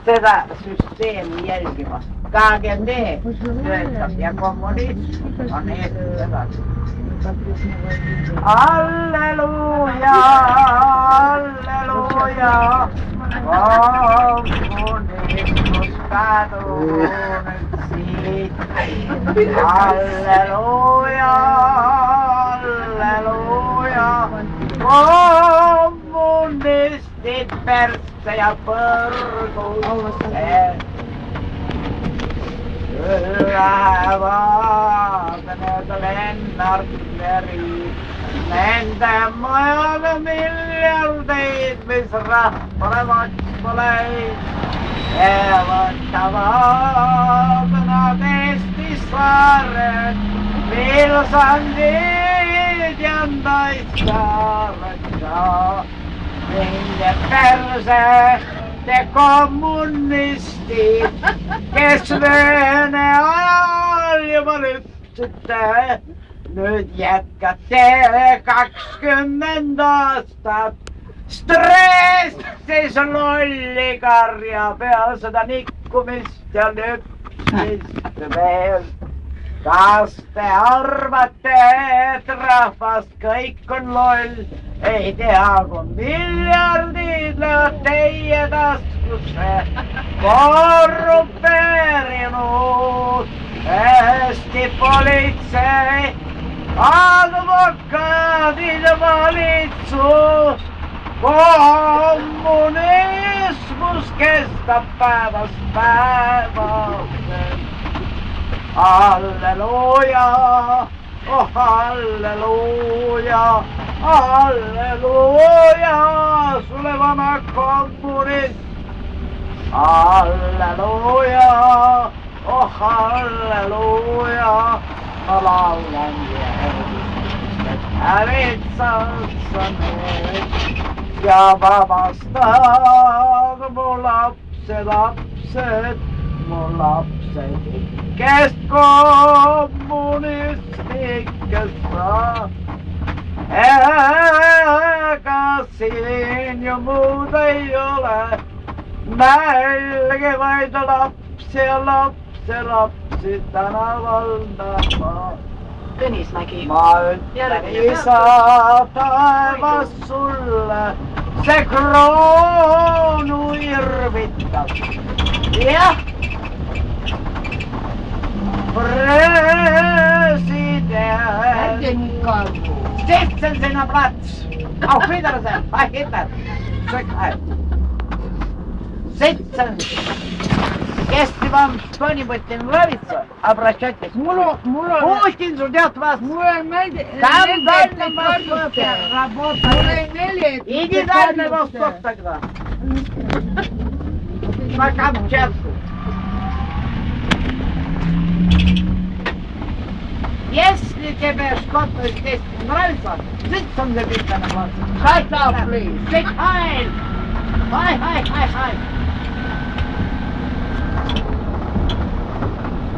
Tätä systeemi jälkimässä. KGB työttäisi ja kommunismi on estävät. Alleluja, alleluja, kommunismus kadonnut siitä. Alleluja, alleluja, kommunistit persä ja pörkuset. Kyllä vaataneet lennartleri, lentää maailma miljardit, mis rahvale vatsvalei. Elotta vaatana testisaaret, vilsandit ja naissaaret. Minne perse te kommunistit, kes Vene ajal juba lüpsite, nüüd jätkate 20 aastat stressis lolli karja peal seda nikkumist ja lüpsmist veel. Kas te arvate, et rahvas kõik on loll? Ei tea, kui miljardid lähevad teie taskusse, korrupeerinud Eesti politsei, advokaadid ja valitsus. Kommunismus kestab päevast päevale. Halleluja, oh halleluja, halleluja, sulle vana kommunist. Halleluja, oh halleluja, ma laulan Jeesust, hävitsad sa need ja vabastad mu lapsed, mu lapsed, kes kommunistlikest sa. Ega siin ju muud ei ole, nälge vaid lapsi ja lapsi tänaval näha. Tõnismägi. Ma ütlen isa taevas sulle, see kroonu irvitab. Jah, president. Sitzen Sie на Platz. Auf Wiedersehen, bei Hitler. Sitzen. Если вам что-нибудь не нравится, обращайтесь. Путин ждет вас. Там Дальний Восток работает. Иди Дальний Восток тогда. На Камчатку. Если тебе что-то здесь не нравится, sitzen Sie bitte на Platz. Shut up, please. Sit heil. Hi.